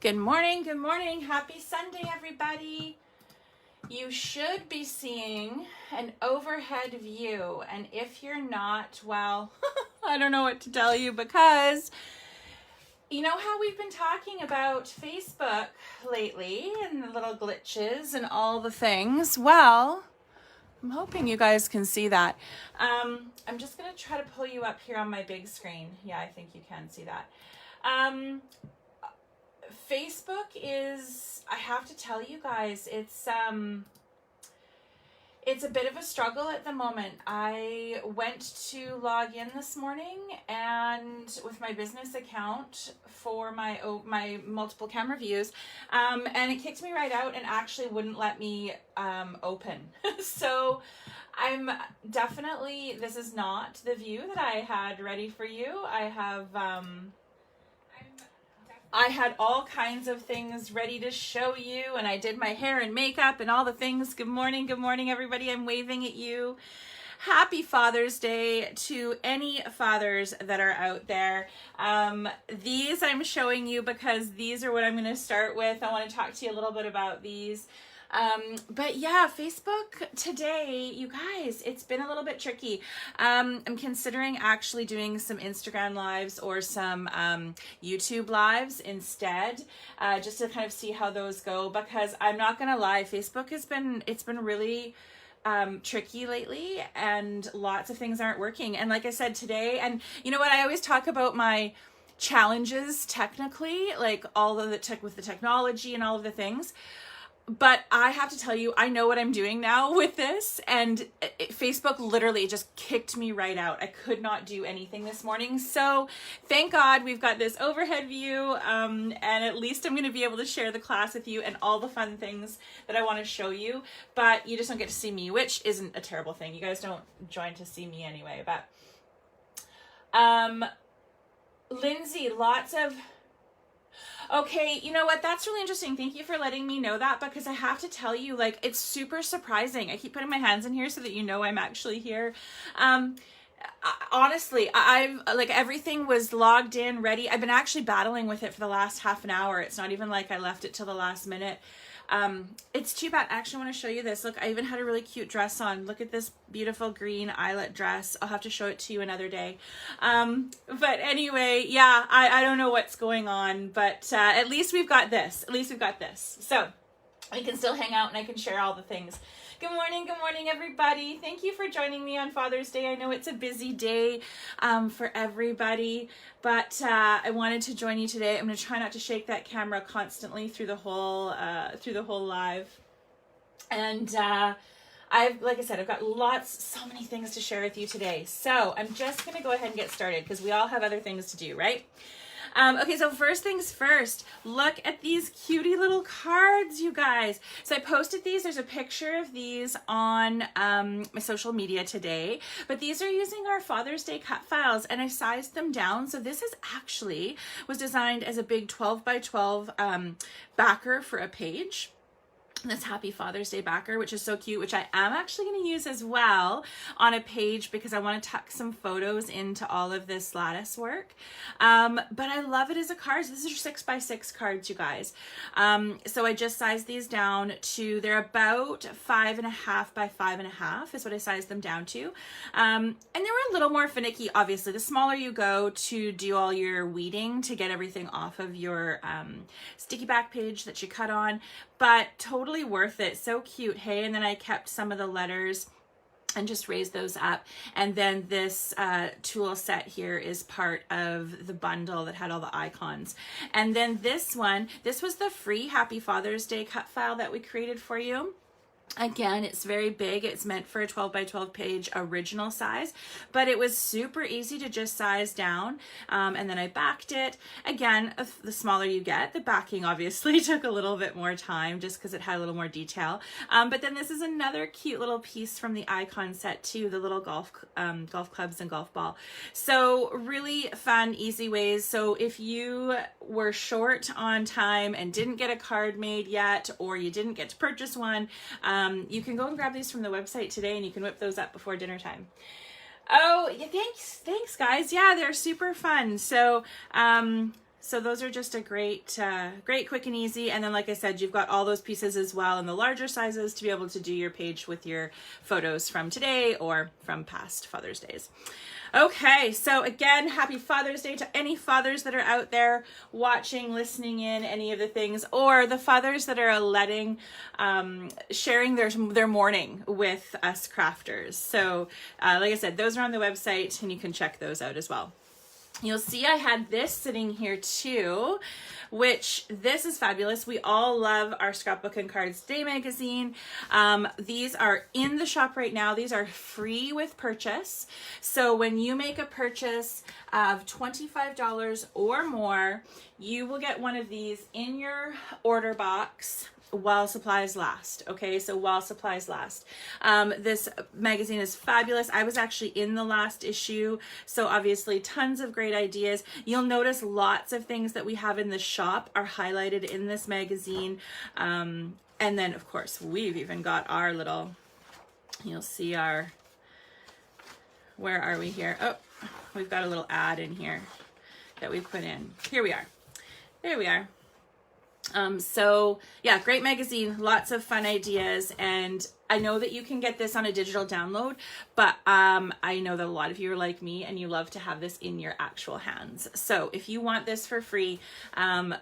Good morning, good morning. Happy Sunday, everybody. You should be seeing an overhead view, and if you're not, well, I don't know what to tell you, because you know how we've been talking about Facebook lately and the little glitches and all the things? Well, I'm hoping you guys can see that. I'm just going to try to pull you up here on my big screen. Yeah, I think you can see that. Facebook is, I have to tell you guys, it's a bit of a struggle at the moment. I went to log in this morning and with my business account for my multiple camera views, and it kicked me right out and actually wouldn't let me open. So I'm definitely, this is not the view that I had ready for you. I had all kinds of things ready to show you, and I did my hair and makeup and all the things. Good morning, everybody. I'm waving at you. Happy Father's Day to any fathers that are out there. These I'm showing you because these are what I'm going to start with. I want to talk to you a little bit about these. But yeah, Facebook today, you guys, it's been a little bit tricky. I'm considering actually doing some Instagram lives or some YouTube lives instead, just to kind of see how those go, because I'm not gonna lie, Facebook it's been really tricky lately, and lots of things aren't working. And like I said today, and you know what, I always talk about my challenges technically, like all of the with the technology and all of the things. But I have to tell you, I know what I'm doing now with this, and Facebook literally just kicked me right out. I could not do anything this morning. So thank God we've got this overhead view, and at least I'm going to be able to share the class with you and all the fun things that I want to show you. But you just don't get to see me, which isn't a terrible thing. You guys don't join to see me anyway. But Lindsay, lots of... Okay, you know what? That's really interesting. Thank you for letting me know that, because I have to tell you, like, it's super surprising. I keep putting my hands in here so that you know I'm actually here. Honestly, I've like everything was logged in, ready. I've been actually battling with it for the last half an hour. It's not even like I left it till the last minute. It's too bad. I actually want to show you this. Look, I even had a really cute dress on. Look at this beautiful green eyelet dress. I'll have to show it to you another day. But anyway, yeah, I don't know what's going on, but at least we've got this. At least we've got this. So we can still hang out and I can share all the things. Good morning, everybody. Thank you for joining me on Father's Day. I know it's a busy day for everybody, but I wanted to join you today. I'm going to try not to shake that camera constantly through the whole live. And like I said, I've got so many things to share with you today. So I'm just going to go ahead and get started because we all have other things to do, right? Okay, so first things first, look at these cutie little cards, you guys. So I posted these. There's a picture of these on my social media today, but these are using our Father's Day cut files, and I sized them down. So this was designed as a big 12 by 12 backer for a page. This Happy Father's Day backer, which is so cute, which I am actually going to use as well on a page because I want to tuck some photos into all of this lattice work. But I love it as a card. This is 6x6 cards, you guys. So I just sized these down to, they're about 5.5 by 5.5 is what I sized them down to. And they were a little more finicky, obviously. The smaller you go to do all your weeding to get everything off of your sticky back page that you cut on, but totally worth it. So cute, hey? And then I kept some of the letters and just raised those up. And then this tool set here is part of the bundle that had all the icons. And then this was the free Happy Father's Day cut file that we created for you. Again, it's very big. It's meant for a 12 by 12 page original size, but it was super easy to just size down. And then I backed it. Again, the smaller you get, the backing obviously took a little bit more time just because it had a little more detail. But then this is another cute little piece from the icon set too, the little golf clubs and golf ball. So really fun, easy ways. So if you were short on time and didn't get a card made yet, or you didn't get to purchase one, you can go and grab these from the website today, and you can whip those up before dinner time. Oh, yeah, thanks guys. Yeah, they're super fun. So So those are just a great, quick and easy. And then, like I said, you've got all those pieces as well in the larger sizes to be able to do your page with your photos from today or from past Father's Days. Okay, so again, happy Father's Day to any fathers that are out there watching, listening in, any of the things, or the fathers that are sharing their morning with us crafters. So like I said, those are on the website and you can check those out as well. You'll see I had this sitting here too, which this is fabulous. We all love our Scrapbook and Cards Day magazine. These are in the shop right now. These are free with purchase. So when you make a purchase of $25 or more, you will get one of these in your order box while supplies last. Okay, so while supplies last. This magazine is fabulous. I was actually in the last issue, so obviously tons of great ideas. You'll notice lots of things that we have in the shop are highlighted in this magazine. And then of course we've even got our little, you'll see our, where are we here? Oh, we've got a little ad in here that we put in. Here we are. There we are. So yeah, great magazine, lots of fun ideas, and I know that you can get this on a digital download, but I know that a lot of you are like me and you love to have this in your actual hands. So if you want this for free,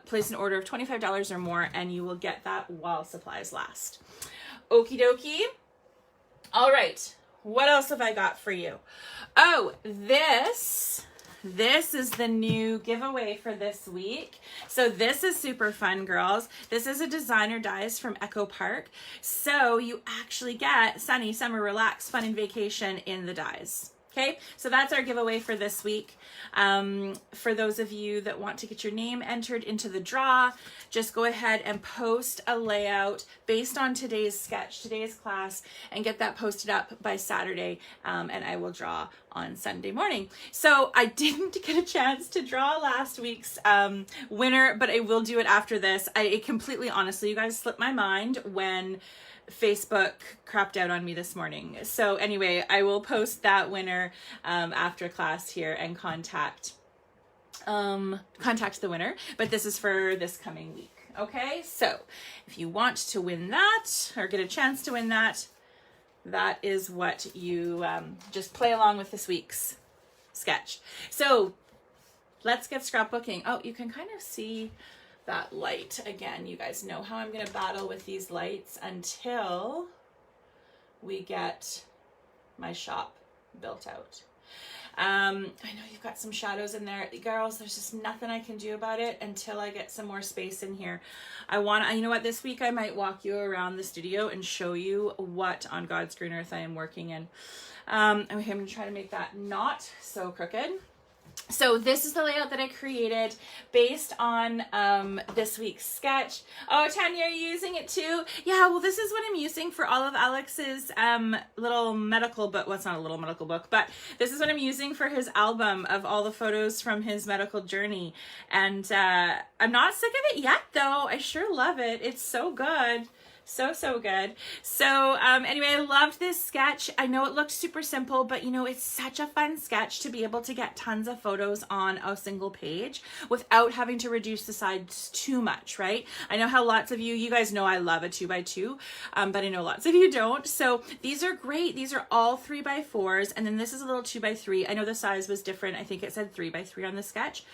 place an order of $25 or more and you will get that while supplies last. Okie dokie. All right, what else have I got for you? Oh, this is the new giveaway for this week. So this is super fun, girls. This is a designer dies from Echo Park. So you actually get sunny, summer, relax, fun, and vacation in the dies. Okay, so that's our giveaway for this week. For those of you that want to get your name entered into the draw, just go ahead and post a layout based on today's sketch, today's class, and get that posted up by Saturday, and I will draw on Sunday morning. So I didn't get a chance to draw last week's winner, but I will do it after this. It completely, honestly, you guys slipped my mind when Facebook crapped out on me this morning. So anyway, I will post that winner after class here and contact the winner, but this is for this coming week. Okay, so if you want to win that or get a chance to win that, that is what you just play along with this week's sketch. So let's get scrapbooking. Oh, you can kind of see that light again. You guys know how I'm going to battle with these lights until we get my shop built out. I know you've got some shadows in there, girls. There's just nothing I can do about it until I get some more space in here. You know what, this week I might walk you around the studio and show you what on God's green earth I am working in. I'm going to try to make that not so crooked. So this is the layout that I created based on this week's sketch. Oh, Tanya, are you using it too? Yeah, well, this is what I'm using for all of Alex's little medical book. Well, it's not a little medical book, but this is what I'm using for his album of all the photos from his medical journey. And I'm not sick of it yet, though. I sure love it. It's so good. So good. So anyway, I loved this sketch. I know it looked super simple, but you know, it's such a fun sketch to be able to get tons of photos on a single page without having to reduce the sides too much, right? I know how lots of you guys know I love a 2x2, but I know lots of you don't. So these are great. These are all 3x4s, and then this is a little 2x3. I know the size was different. I think it said 3x3 on the sketch,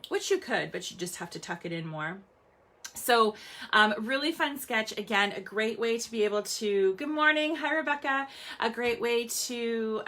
which you could, but you just have to tuck it in more. So really fun sketch. Again, a great way to be able to, good morning, hi Rebecca, a great way to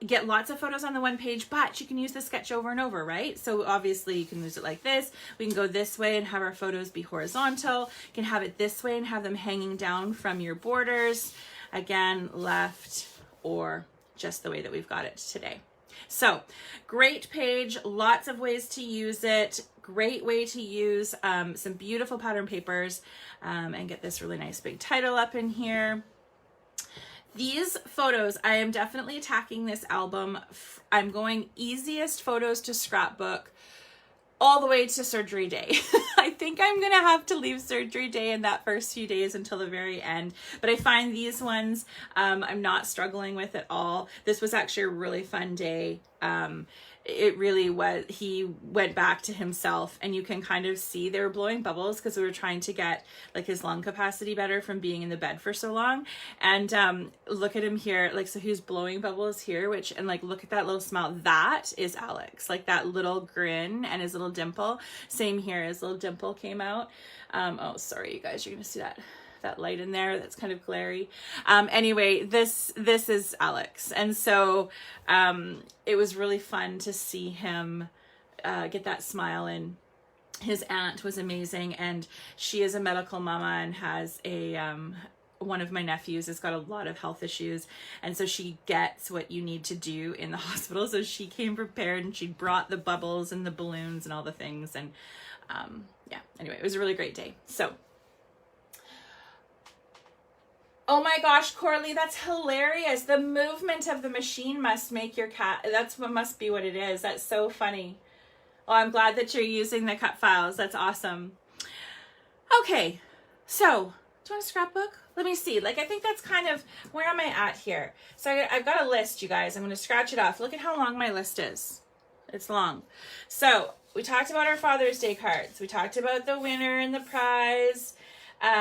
get lots of photos on the one page, but you can use the sketch over and over, right? So obviously you can use it like this. We can go this way and have our photos be horizontal. You can have it this way and have them hanging down from your borders. Again, left or just the way that we've got it today. So great page, lots of ways to use it. Great way to use some beautiful pattern papers and get this really nice big title up in here. These photos, I am definitely attacking this album. I'm going easiest photos to scrapbook all the way to surgery day. I think I'm gonna have to leave surgery day in that first few days until the very end, but I find these ones I'm not struggling with at all. This was actually a really fun day. it really was, he went back to himself, and you can kind of see they were blowing bubbles because we were trying to get like his lung capacity better from being in the bed for so long. And look at him here, like, so he's blowing bubbles here, which, and like, look at that little smile. That is Alex, like that little grin and his little dimple. Same here, his little dimple came out. Oh, sorry, you guys, you're gonna see that light in there that's kind of glary. Anyway, this is Alex. And so it was really fun to see him get that smile. And his aunt was amazing, and she is a medical mama and has a one of my nephews has got a lot of health issues, and so she gets what you need to do in the hospital. So she came prepared, and she brought the bubbles and the balloons and all the things. And yeah, anyway, it was a really great day. So oh my gosh, Corley, that's hilarious. The movement of the machine must make your cat, that's what must be what it is. That's so funny. Well, I'm glad that you're using the cut files. That's awesome. Okay, so do you want a scrapbook? Let me see. Like, I think that's kind of, where am I at here? So I've got a list, you guys. I'm going to scratch it off. Look at how long my list is. It's long. So we talked about our Father's Day cards. We talked about the winner and the prize.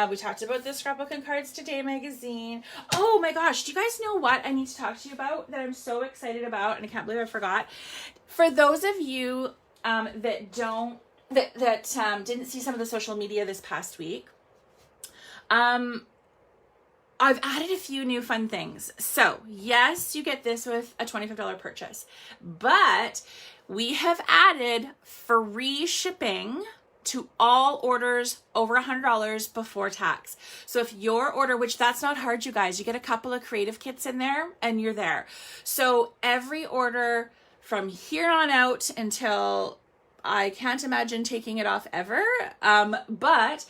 We talked about the Scrapbook and Cards Today magazine. Oh my gosh, do you guys know what I need to talk to you about that I'm so excited about, and I can't believe I forgot? For those of you that didn't see some of the social media this past week, I've added a few new fun things. So yes, you get this with a $25 purchase, but we have added free shipping to all orders over $100 before tax. So if your order, which that's not hard, you guys, you get a couple of creative kits in there and you're there. So every order from here on out until I can't imagine taking it off ever. But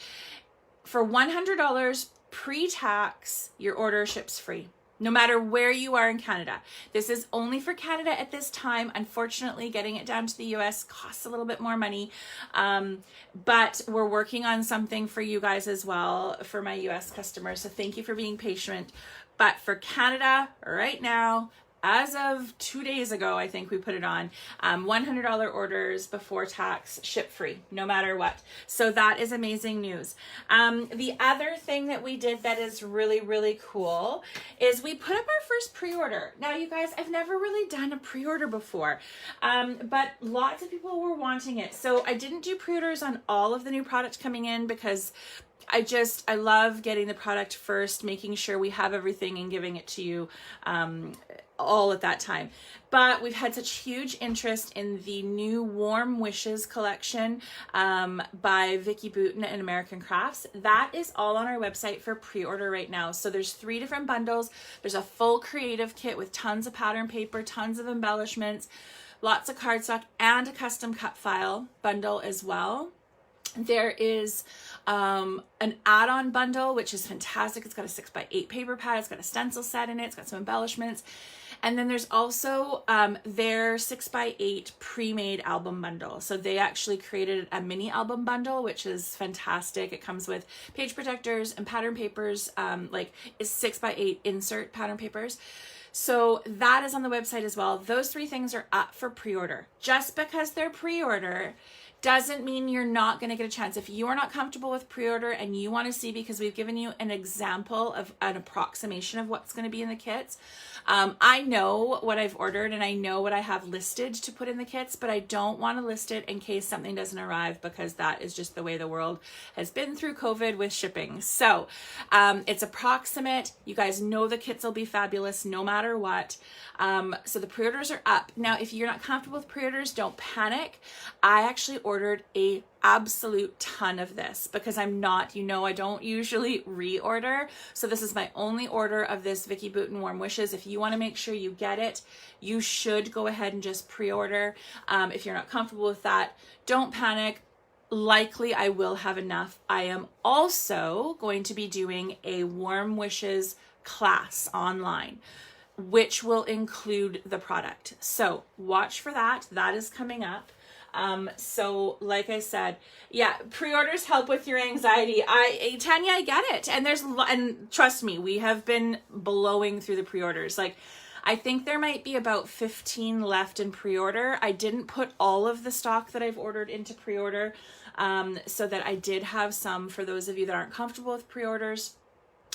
for $100 pre-tax, your order ships free. No matter where you are in Canada. This is only for Canada at this time. Unfortunately, getting it down to the US costs a little bit more money. But we're working on something for you guys as well, for my US customers. So thank you for being patient. But for Canada right now, as of 2 days ago, I think we put it on, $100 orders before tax, ship free, no matter what. So that is amazing news. The other thing that we did that is really, really cool is we put up our first pre-order. Now, you guys, I've never really done a pre-order before, but lots of people were wanting it. So I didn't do pre-orders on all of the new product coming in because I love getting the product first, making sure we have everything and giving it to you all at that time. But we've had such huge interest in the new Warm Wishes collection by Vicki Boutin and American Crafts. That is all on our website for pre-order right now. So there's 3 different bundles. There's a full creative kit with tons of pattern paper, tons of embellishments, lots of cardstock, and a custom cut file bundle as well. There is an add-on bundle, which is fantastic. It's got a 6x8 paper pad. It's got a stencil set in it. It's got some embellishments. And then there's also their 6x8 pre-made album bundle. So they actually created a mini album bundle, which is fantastic. It comes with page protectors and pattern papers, like it's 6x8 insert pattern papers. So that is on the website as well. Those 3 things are up for pre-order. Just because they're pre-order doesn't mean you're not going to get a chance. If you are not comfortable with pre-order and you want to see, because we've given you an example of an approximation of what's going to be in the kits. I know what I've ordered and I know what I have listed to put in the kits, but I don't want to list it in case something doesn't arrive, because that is just the way the world has been through COVID with shipping. So it's approximate. You guys know the kits will be fabulous no matter what. So the pre-orders are up. Now, if you're not comfortable with pre-orders, don't panic. I actually ordered a absolute ton of this because I'm not, I don't usually reorder. So this is my only order of this Vicki Boutin Warm Wishes. If you want to make sure you get it, you should go ahead and just pre-order. If you're not comfortable with that, don't panic. Likely I will have enough. I am also going to be doing a Warm Wishes class online, which will include the product. So watch for that. That is coming up. So like I said, yeah, pre-orders help with your anxiety. Tanya, I get it. And and trust me, we have been blowing through the pre-orders. Like, I think there might be about 15 left in pre-order. I didn't put all of the stock that I've ordered into pre-order, so that I did have some for those of you that aren't comfortable with pre-orders.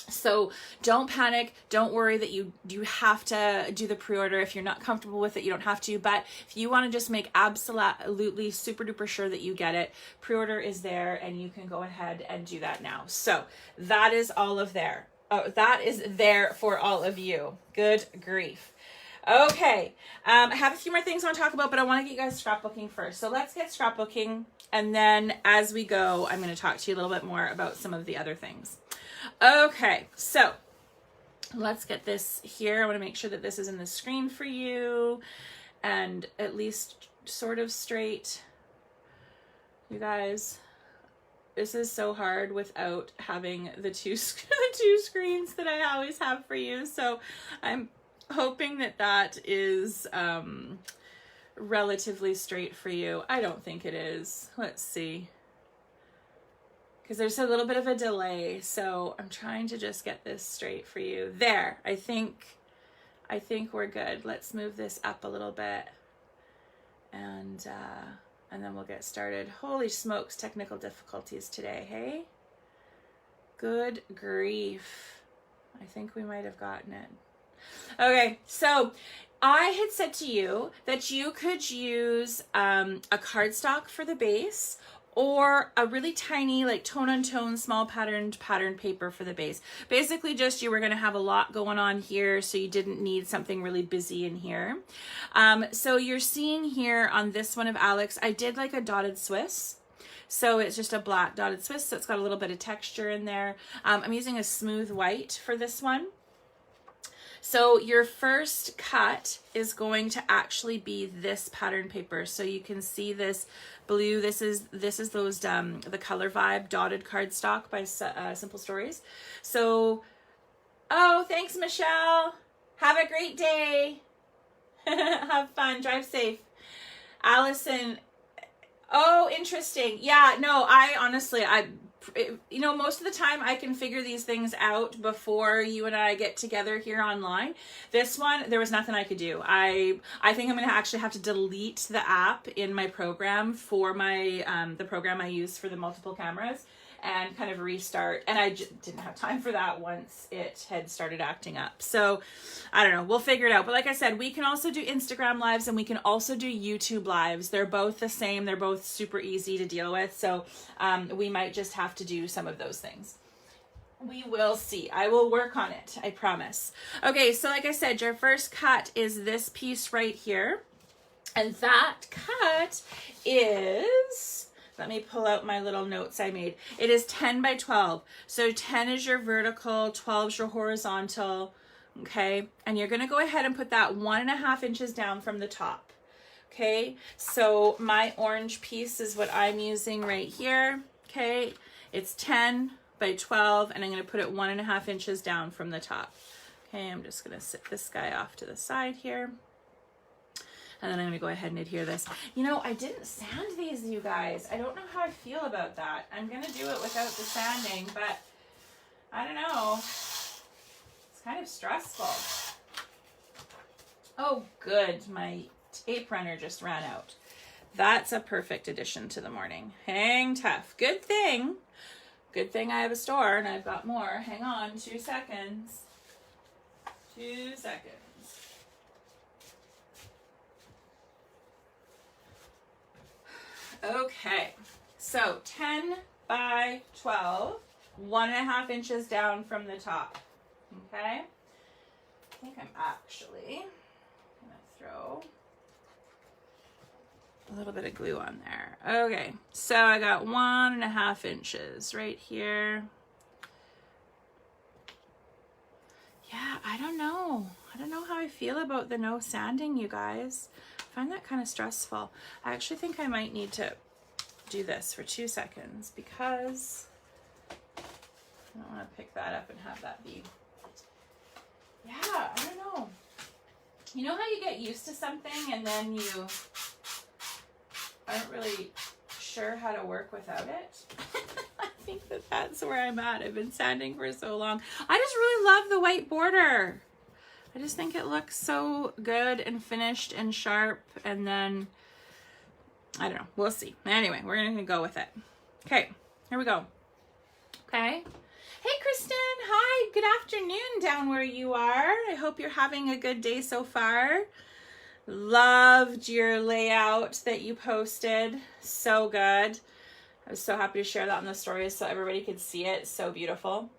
So don't panic. Don't worry that you have to do the pre-order. If you're not comfortable with it, you don't have to. But if you want to just make absolutely super duper sure that you get it, pre-order is there and you can go ahead and do that now. So that is all of there. Oh, that is there for all of you. Good grief. Okay. I have a few more things I want to talk about, but I want to get you guys scrapbooking first. So let's get scrapbooking. And then as we go, I'm going to talk to you a little bit more about some of the other things. Okay, so let's get this here. I want to make sure that this is in the screen for you and at least sort of straight. You guys, this is so hard without having the two screens that I always have for you. So I'm hoping that that is relatively straight for you. I don't think it is. Let's see. Because there's a little bit of a delay, so I'm trying to just get this straight for you. There, I think we're good. Let's move this up a little bit, and then we'll get started. Holy smokes, technical difficulties today, hey? Good grief. I think we might have gotten it. Okay, so I had said to you that you could use a cardstock for the base, or a really tiny, like tone-on-tone, small pattern paper for the base. Basically just you were gonna have a lot going on here, so you didn't need something really busy in here. So you're seeing here on this one of Alex, I did like a dotted Swiss. So it's just a black dotted Swiss, so it's got a little bit of texture in there. I'm using a smooth white for this one. So your first cut is going to actually be this pattern paper. So you can see this blue. This is those the Color Vibe dotted cardstock by Simple Stories. So, oh, thanks, Michelle. Have a great day. Have fun. Drive safe. Allison. Oh, interesting. Yeah. No, I honestly, you know, most of the time I can figure these things out before you and I get together here online. This one, there was nothing I could do. I think I'm going to actually have to delete the app in my program for my, the program I use for the multiple cameras, and kind of restart. And I just didn't have time for that once it had started acting up. So I don't know, we'll figure it out. But like I said, we can also do Instagram lives and we can also do YouTube lives. They're both the same. They're both super easy to deal with. So we might just have to do some of those things. We will see. I will work on it. I promise. Okay. So like I said, your first cut is this piece right here. And that cut is, let me pull out my little notes I made. It is 10 by 12. So 10 is your vertical, 12 is your horizontal. Okay. And you're going to go ahead and put that 1.5 inches down from the top. Okay. So my orange piece is what I'm using right here. Okay. It's 10 by 12 and I'm going to put it 1.5 inches down from the top. Okay. I'm just going to sit this guy off to the side here. And then I'm going to go ahead and adhere this. You know, I didn't sand these, you guys. I don't know how I feel about that. I'm going to do it without the sanding, but I don't know. It's kind of stressful. Oh, good. My tape runner just ran out. That's a perfect addition to the morning. Hang tough. Good thing. Good thing I have a store and I've got more. Hang on. 2 seconds. 2 seconds. Okay, so 10 by 12, 1.5 inches down from the top. Okay, I think I'm actually gonna throw a little bit of glue on there. Okay, so I got 1.5 inches right here. Yeah, I don't know how I feel about the no sanding, you guys. I find that kind of stressful. I actually think I might need to do this for 2 seconds because I don't want to pick that up and have that be. Yeah, I don't know. You know how you get used to something and then you aren't really sure how to work without it? I think that's where I'm at. I've been sanding for so long. I just really love the white border. I just think it looks so good and finished and sharp. And then, I don't know, we'll see. Anyway, we're gonna go with it. Okay, here we go. Okay. Hey, Kristen. Hi, good afternoon down where you are. I hope you're having a good day so far. Loved your layout that you posted. So good. I was so happy to share that on the stories so everybody could see it. So beautiful.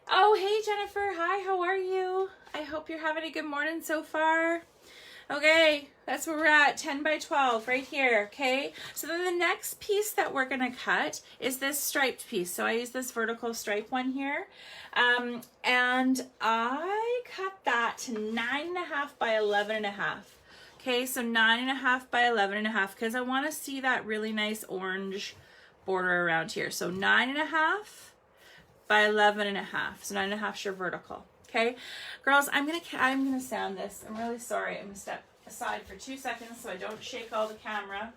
Oh, hey, Jennifer. Hi, how are you? I hope you're having a good morning so far. Okay, that's where we're at, 10 by 12 right here, okay? So then the next piece that we're gonna cut is this striped piece. So I use this vertical stripe one here. And I cut that to 9.5 by 11.5. Okay, so 9.5 by 11.5 because I wanna see that really nice orange border around here. So 9.5 by 11.5. So 9.5 is your vertical. Okay, girls, I'm gonna sand this. I'm really sorry. I'm gonna step aside for 2 seconds so I don't shake all the camera.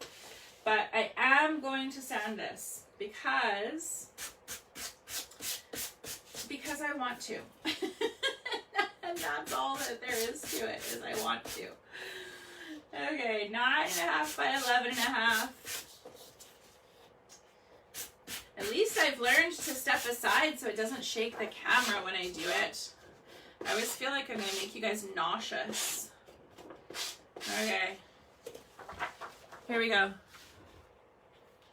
But I am going to sand this because I want to. And that's all that there is to it, is I want to. Okay, 9.5 by 11.5. At least I've learned to step aside so it doesn't shake the camera when I do it. I always feel like I'm going to make you guys nauseous. Okay. Here we go.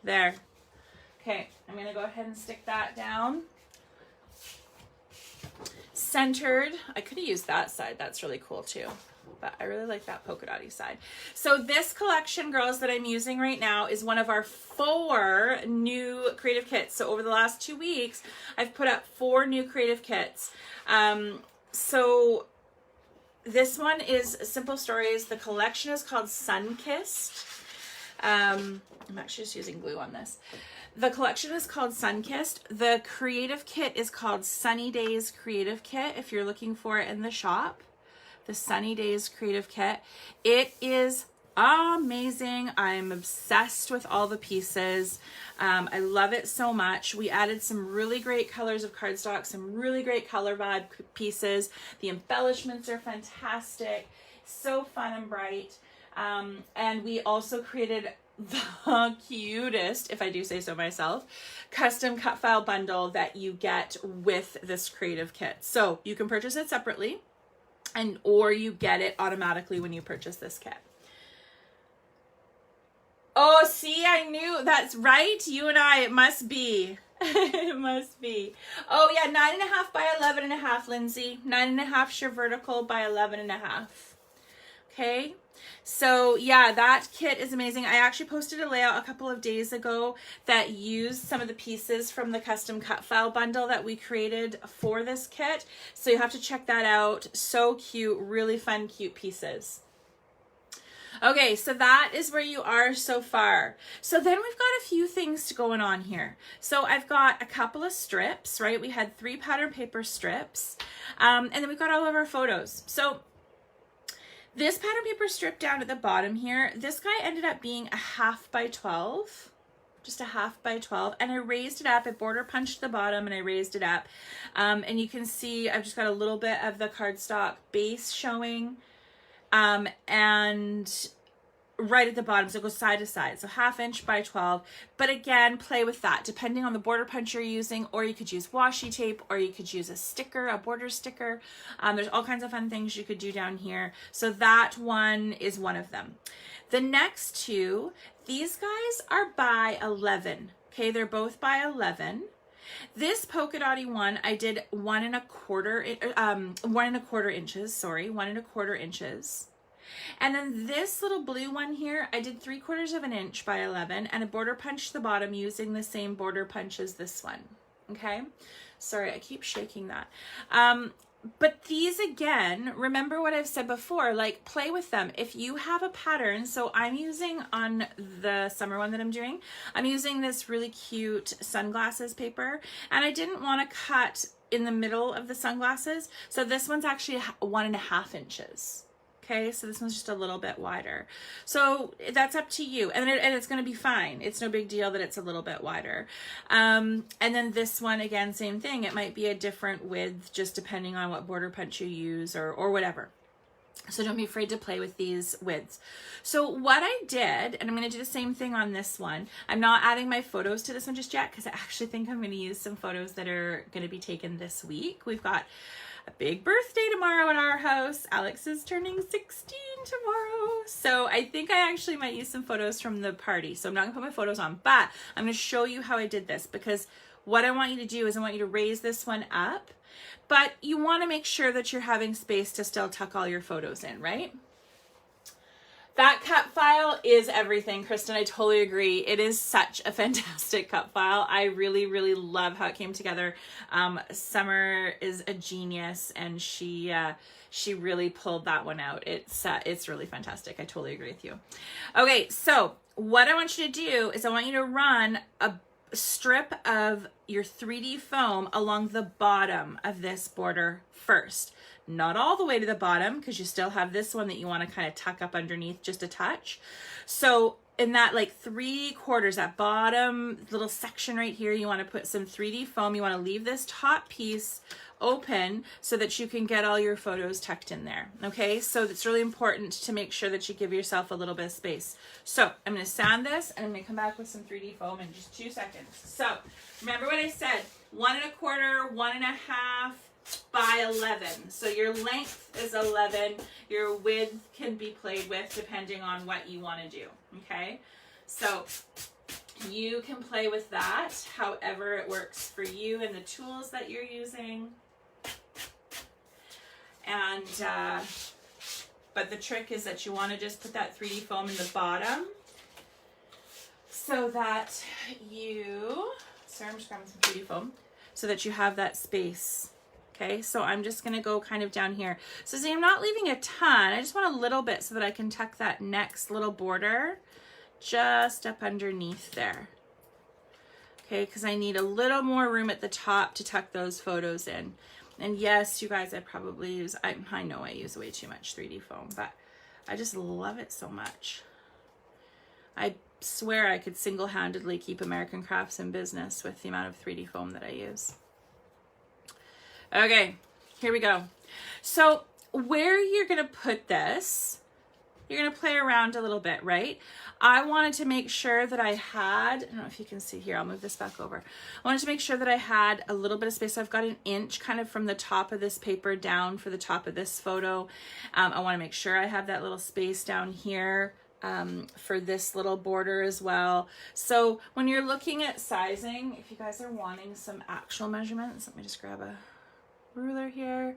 There. Okay, I'm going to go ahead and stick that down. Centered. I could have used that side. That's really cool too. But I really like that polka dotty side. So this collection, girls, that I'm using right now is one of our 4 new creative kits. So over the last 2 weeks, I've put up 4 new creative kits. So this one is Simple Stories. The collection is called Sun-Kissed. I'm actually just using glue on this. The collection is called Sun-Kissed. The creative kit is called Sunny Days Creative Kit, if you're looking for it in the shop. The Sunny Days Creative Kit. It is amazing. I'm obsessed with all the pieces. I love it so much. We added some really great colors of cardstock, some really great color vibe pieces. The embellishments are fantastic, so fun and bright. And we also created the cutest, if I do say so myself, custom cut file bundle that you get with this creative kit. So you can purchase it separately, or you get it automatically when you purchase this kit. Oh, see, I knew. That's right. You and I, it must be. It must be. Oh, yeah, 9.5 by 11.5, Lindsay. 9.5 sheer vertical by 11.5. Okay. So, yeah, that kit is amazing. I actually posted a layout a couple of days ago that used some of the pieces from the custom cut file bundle that we created for this kit. So you have to check that out. So cute, really fun, cute pieces. Okay, so that is where you are so far. So then we've got a few things going on here. So I've got a couple of strips, right? We had 3 pattern paper strips, and then we've got all of our photos. So this pattern paper strip down at the bottom here, this guy ended up being a 1/2 by 12, just a 1/2 by 12, and I raised it up. I border punched the bottom and I raised it up. And you can see I've just got a little bit of the cardstock base showing. And right at the bottom, so it goes side to side, so 1/2 inch by 12. But again, play with that depending on the border punch you're using, or you could use washi tape, or you could use a sticker, a border sticker. There's all kinds of fun things you could do down here. So that one is one of them. The next 2, these guys are by 11. Okay, they're both by 11. This polka dotty one, I did 1 1/4 inches, sorry, 1 1/4 inches. And then this little blue one here, I did 3/4 inch by 11, and I border punched the bottom using the same border punch as this one. Okay, sorry, I keep shaking that. But these, again, remember what I've said before, like, play with them. If you have a pattern, so I'm using on the summer one that I'm doing, I'm using this really cute sunglasses paper, and I didn't want to cut in the middle of the sunglasses, so this one's actually 1 1/2 inches. Okay, so this one's just a little bit wider. So that's up to you. And it's going to be fine. It's no big deal that it's a little bit wider. And then this one, again, same thing. It might be a different width just depending on what border punch you use or whatever. So don't be afraid to play with these widths. So what I did, and I'm going to do the same thing on this one. I'm not adding my photos to this one just yet because I actually think I'm going to use some photos that are going to be taken this week. We've got a big birthday tomorrow at our house. Alex is turning 16 tomorrow. So I think I actually might use some photos from the party. So I'm not going to put my photos on, but I'm going to show you how I did this, because what I want you to do is I want you to raise this one up. But you want to make sure that you're having space to still tuck all your photos in, right? That cut file is everything, Kristen. I totally agree. It is such a fantastic cut file. I really, really love how it came together. Summer is a genius, and she really pulled that one out. It's really fantastic. I totally agree with you. Okay, so what I want you to do is I want you to run a strip of your 3D foam along the bottom of this border first. Not all the way to the bottom, because you still have this one that you want to kind of tuck up underneath just a touch. So in that like 3/4, that bottom little section right here, you want to put some 3D foam. You want to leave this top piece open so that you can get all your photos tucked in there. Okay, so it's really important to make sure that you give yourself a little bit of space. So I'm going to sand this, and I'm going to come back with some 3D foam in just 2 seconds. So remember what I said, 1 1/4, 1 1/2 by 11. So your length is 11. Your width can be played with depending on what you want to do. Okay, so you can play with that however it works for you and the tools that you're using. And but the trick is that you want to just put that 3D foam in the bottom so that you, sorry, I'm just grabbing some 3D foam, so that you have that space. Okay, so I'm just going to go kind of down here. So see, I'm not leaving a ton. I just want a little bit so that I can tuck that next little border just up underneath there. Okay, because I need a little more room at the top to tuck those photos in. And yes, you guys, I probably use, I know I use way too much 3D foam, but I just love it so much. I swear I could single-handedly keep American Crafts in business with the amount of 3D foam that I use. Okay, here we go. So where you're going to put this, you're going to play around a little bit, right? I wanted to make sure that I had, I don't know if you can see here, I'll move this back over. I wanted to make sure that I had a little bit of space. So I've got 1 inch kind of from the top of this paper down for the top of this photo. I want to make sure I have that little space down here for this little border as well. So when you're looking at sizing, if you guys are wanting some actual measurements, let me just grab a ruler here.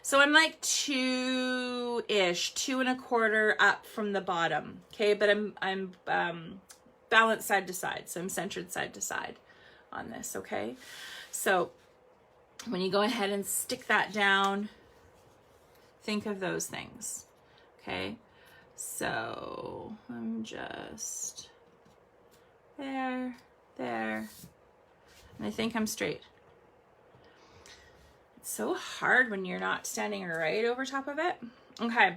So I'm like 2-ish, 2 1/4 up from the bottom. Okay, but I'm balanced side to side, so I'm centered side to side on this. Okay, so when you go ahead and stick that down, think of those things. Okay, so I'm just there, and I think I'm straight. So hard when you're not standing right over top of it. Okay,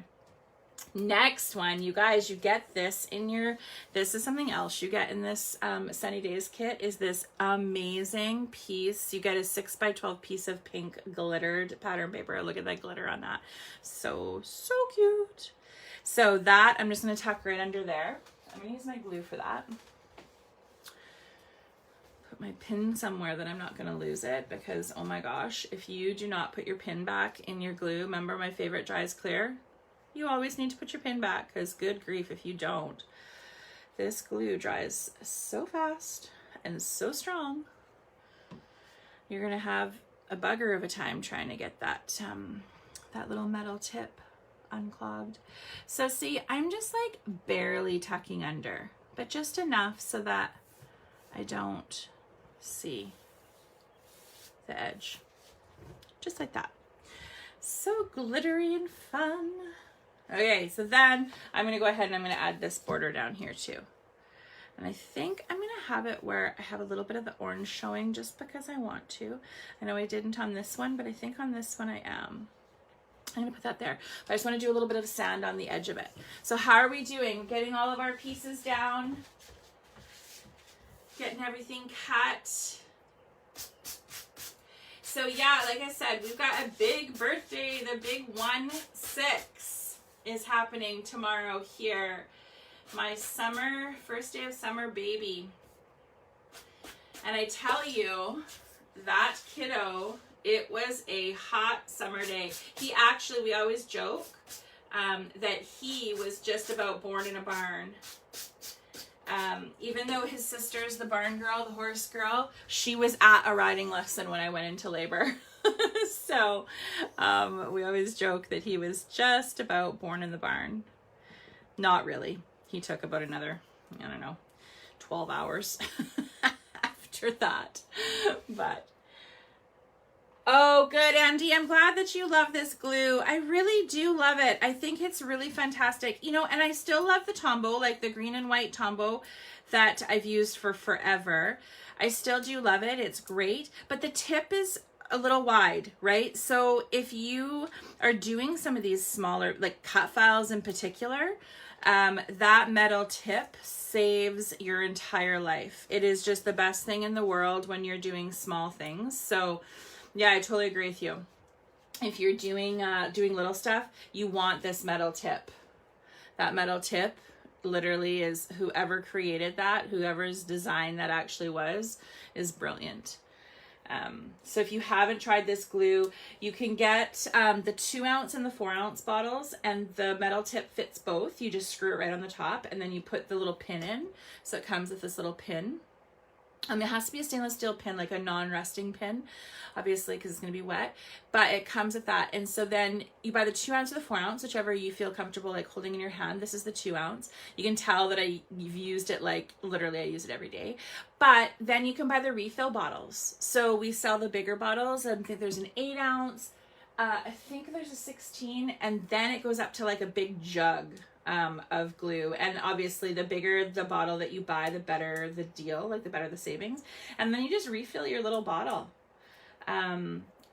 next one, you guys, you get this in your, this is something else you get in this Sunny Days kit, is this amazing piece. You get a 6x12 piece of pink glittered pattern paper. Look at that glitter on that. So cute. So that I'm just going to tuck right under there. I'm going to use my glue for that. My pin somewhere that I'm not going to lose it, because oh my gosh, if you do not put your pin back in your glue, remember my favorite dries clear, you always need to put your pin back, because good grief if you don't, this glue dries so fast and so strong, you're going to have a bugger of a time trying to get that that little metal tip unclogged. So see, I'm just like barely tucking under, but just enough so that I don't see the edge, just like that. So glittery and fun. Okay, so then I'm gonna go ahead and I'm gonna add this border down here too. And I think I'm gonna have it where I have a little bit of the orange showing just because I want to. I know I didn't on this one, but I think on this one I am. I'm gonna put that there. But I just wanna do a little bit of sand on the edge of it. So how are we doing? Getting all of our pieces down? Getting everything cut. So yeah, like I said, we've got a big birthday, the big 1/6. is happening tomorrow here. My first day of summer baby. And I tell you, that kiddo, it was a hot summer day. We always joke that he was just about born in a barn. Even though his sister's the barn girl, the horse girl, she was at a riding lesson when I went into labor. So we always joke that he was just about born in the barn. Not really. He took about another, 12 hours after that. But oh, good, Andy. I'm glad that you love this glue. I really do love it. I think it's really fantastic. And I still love the Tombow, like the green and white Tombow that I've used for forever. I still do love it. It's great. But the tip is a little wide, right? So if you are doing some of these smaller, like cut files in particular, that metal tip saves your entire life. It is just the best thing in the world when you're doing small things. So yeah, I totally agree with you. If you're doing little stuff, you want this metal tip. That metal tip literally is whoever created that, whoever's design that actually was, is brilliant. So if you haven't tried this glue, you can get the 2 ounce and the 4 ounce bottles, and the metal tip fits both. You just screw it right on the top, and then you put the little pin in. So it comes with this little pin. It has to be a stainless steel pin, like a non-rusting pin, obviously, because it's going to be wet, but it comes with that. And so then you buy the 2 ounce or the 4 ounce, whichever you feel comfortable like holding in your hand. This is the 2 ounce. You can tell that you've used it, like literally I use it every day. But then you can buy the refill bottles. So we sell the bigger bottles. I think there's an 8 ounce. I think there's a 16, and then it goes up to like a big jug of glue. And obviously the bigger the bottle that you buy, the better the deal, like the better the savings. And then you just refill your little bottle.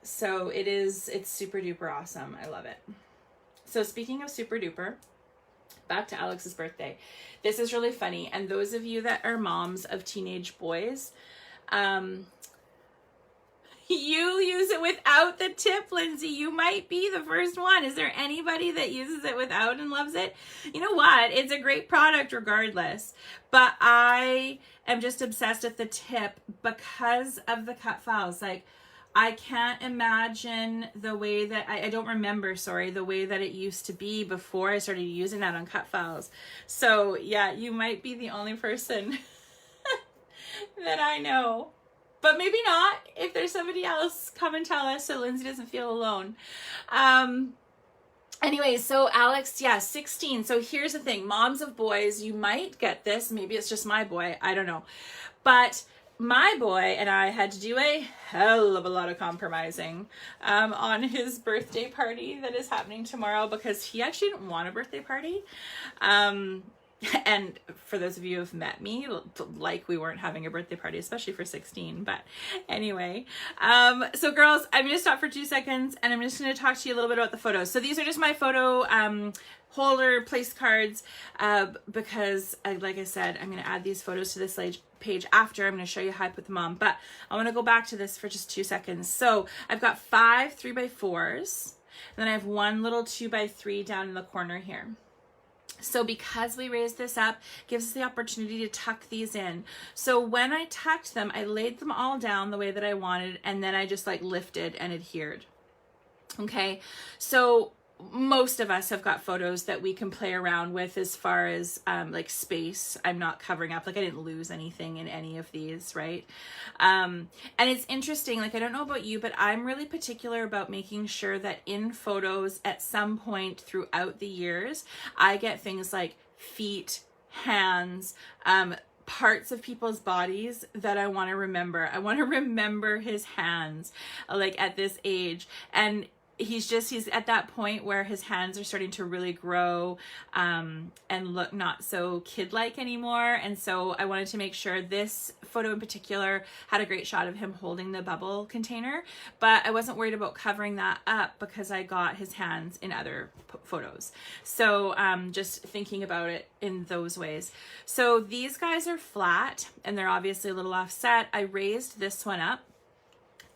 So it's super duper awesome. I love it. So speaking of super duper, back to Alex's birthday. This is really funny. And those of you that are moms of teenage boys, you use it without the tip, Lindsay. You might be the first one. Is there anybody that uses it without and loves it? You know what? It's a great product regardless. But I am just obsessed with the tip because of the cut files. Like, I can't imagine the way that, I don't remember, the way that it used to be before I started using that on cut files. So yeah, you might be the only person that I know. But maybe not. If there's somebody else, come and tell us so Lindsay doesn't feel alone. Anyway, so Alex, 16. So here's the thing. Moms of boys, you might get this. Maybe it's just my boy. I don't know. But my boy and I had to do a hell of a lot of compromising on his birthday party that is happening tomorrow, because he actually didn't want a birthday party. And for those of you who have met me, like we weren't having a birthday party, especially for 16. But anyway, so girls, I'm going to stop for 2 seconds and I'm just going to talk to you a little bit about the photos. So these are just my photo holder place cards because like I said, I'm going to add these photos to this page after. I'm going to show you how I put them on, but I want to go back to this for just 2 seconds. So I've got 5 3x4s, and then I have one little 2x3 down in the corner here. So because we raised this up, gives us the opportunity to tuck these in. So when I tucked them, I laid them all down the way that I wanted, and then I just like lifted and adhered. Okay, so most of us have got photos that we can play around with as far as like space. I'm not covering up, like I didn't lose anything in any of these, right? And it's interesting, like I don't know about you, but I'm really particular about making sure that in photos at some point throughout the years, I get things like feet, hands, parts of people's bodies that I want to remember. I want to remember his hands, like at this age. And he's at that point where his hands are starting to really grow and look not so kid-like anymore. And so I wanted to make sure this photo in particular had a great shot of him holding the bubble container, but I wasn't worried about covering that up because I got his hands in other photos. So just thinking about it in those ways. So these guys are flat and they're obviously a little offset. I raised this one up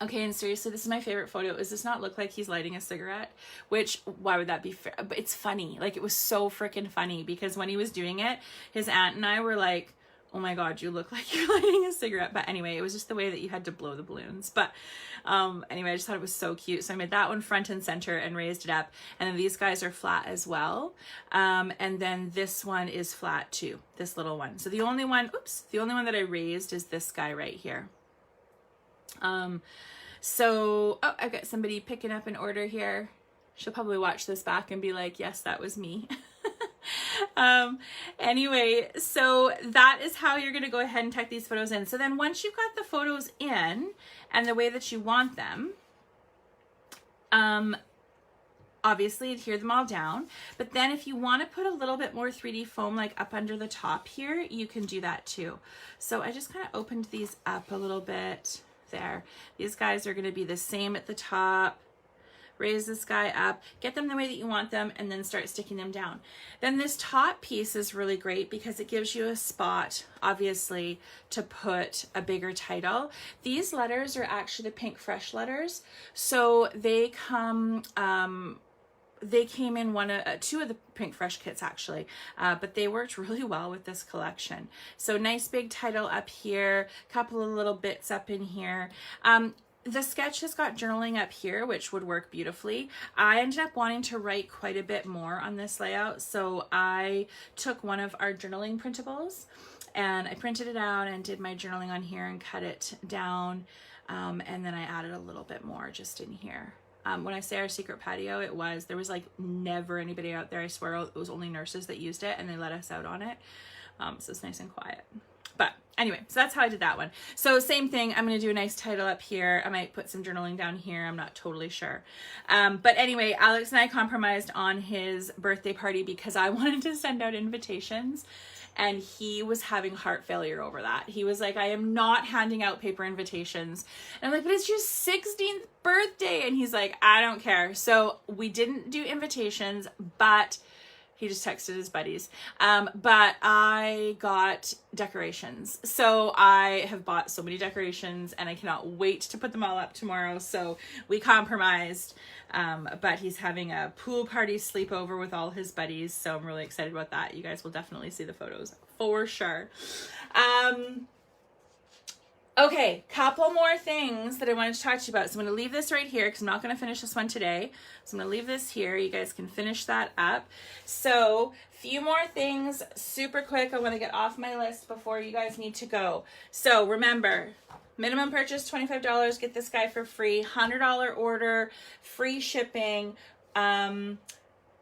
Okay, and seriously, this is my favorite photo. Does this not look like he's lighting a cigarette? Which, why would that be fair? But it's funny. Like, it was so freaking funny because when he was doing it, his aunt and I were like, oh my God, you look like you're lighting a cigarette. But anyway, it was just the way that you had to blow the balloons. But anyway, I just thought it was so cute. So I made that one front and center and raised it up. And then these guys are flat as well. And then this one is flat too, this little one. So the only one that I raised is this guy right here. So, oh, I've got somebody picking up an order here. She'll probably watch this back and be like, yes, that was me. Anyway, so that is how you're going to go ahead and tuck these photos in. So then once you've got the photos in and the way that you want them, obviously adhere them all down. But then if you want to put a little bit more 3D foam like up under the top here, you can do that too. So I just kind of opened these up a little bit there. These guys are going to be the same at the top. Raise this guy up, get them the way that you want them, and then start sticking them down. Then this top piece is really great because it gives you a spot, obviously, to put a bigger title. These letters are actually the Pink Fresh letters. So they come, they came in two of the Pink Fresh kits actually, but they worked really well with this collection. So nice big title up here, couple of little bits up in here. The sketch has got journaling up here, which would work beautifully. I ended up wanting to write quite a bit more on this layout, so I took one of our journaling printables and I printed it out and did my journaling on here and cut it down, and then I added a little bit more just in here. When I say our secret patio, there was like never anybody out there. I swear it was only nurses that used it and they let us out on it. So it's nice and quiet. But anyway, so that's how I did that one. So same thing, I'm going to do a nice title up here. I might put some journaling down here. I'm not totally sure. But anyway, Alex and I compromised on his birthday party because I wanted to send out invitations. And he was having heart failure over that. He was like, I am not handing out paper invitations. And I'm like, but it's your 16th birthday. And he's like, I don't care. So we didn't do invitations, but he just texted his buddies. But I got decorations. So I have bought so many decorations and I cannot wait to put them all up tomorrow. So we compromised, but he's having a pool party sleepover with all his buddies. So I'm really excited about that. You guys will definitely see the photos for sure. Okay, couple more things that I wanted to talk to you about. So I'm going to leave this right here because I'm not going to finish this one today. So I'm going to leave this here. You guys can finish that up. So few more things super quick. I want to get off my list before you guys need to go. So remember, minimum purchase $25. Get this guy for free. $100 order, free shipping.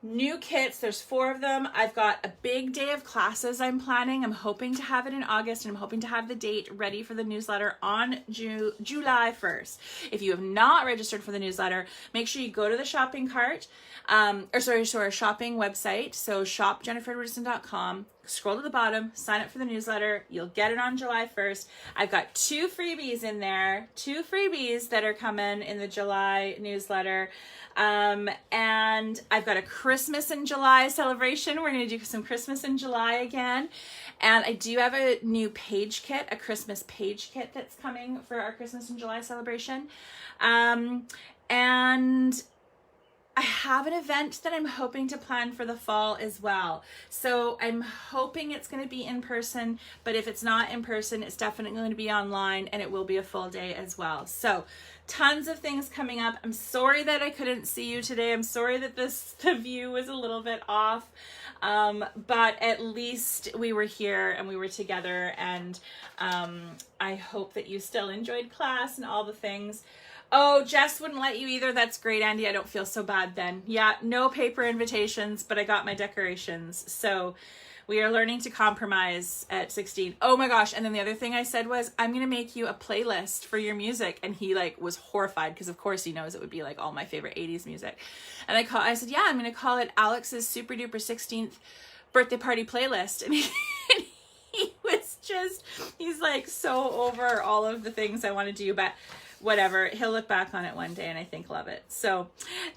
New kits, there's 4 of them. I've got a big day of classes I'm planning. I'm hoping to have it in August and I'm hoping to have the date ready for the newsletter on July 1st. If you have not registered for the newsletter, make sure you go to the shopping cart, our shopping website. So shopjenniferedwardson.com. Scroll to the bottom, sign up for the newsletter. You'll get it on July 1st. I've got 2 freebies in there, 2 freebies that are coming in the July newsletter. And I've got a Christmas in July celebration. We're going to do some Christmas in July again. And I do have a new page kit, a Christmas page kit that's coming for our Christmas in July celebration. And I have an event that I'm hoping to plan for the fall as well. So I'm hoping it's going to be in person, but if it's not in person, it's definitely going to be online and it will be a full day as well. So tons of things coming up. I'm sorry that I couldn't see you today. I'm sorry that the view was a little bit off, but at least we were here and we were together, and I hope that you still enjoyed class and all the things. Oh, Jess wouldn't let you either. That's great, Andy. I don't feel so bad then. Yeah, no paper invitations, but I got my decorations. So we are learning to compromise at 16. Oh my gosh. And then the other thing I said was, I'm going to make you a playlist for your music. And he was horrified because of course he knows it would be like all my favorite 80s music. And I said, yeah, I'm going to call it Alex's Super Duper 16th birthday party playlist. And he was he's like so over all of the things I want to do, but whatever. He'll look back on it one day and I think love it. So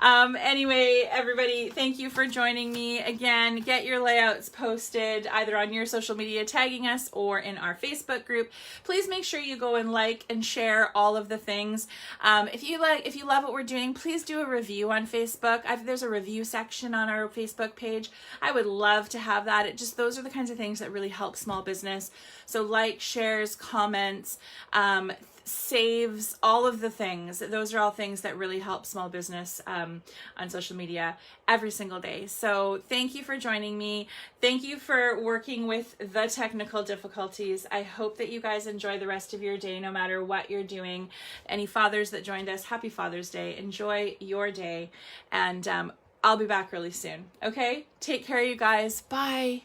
anyway, everybody, thank you for joining me. Again, get your layouts posted either on your social media tagging us or in our Facebook group. Please make sure you go and like and share all of the things. If you love what we're doing, please do a review on Facebook. There's a review section on our Facebook page. I would love to have that. Those are the kinds of things that really help small business. So like, shares, comments, saves, all of the things. Those are all things that really help small business on social media every single day. So thank you for joining me. Thank you for working with the technical difficulties. I hope that you guys enjoy the rest of your day, no matter what you're doing. Any fathers that joined us, happy Father's Day. Enjoy your day. And I'll be back really soon. Okay? Take care, you guys. Bye.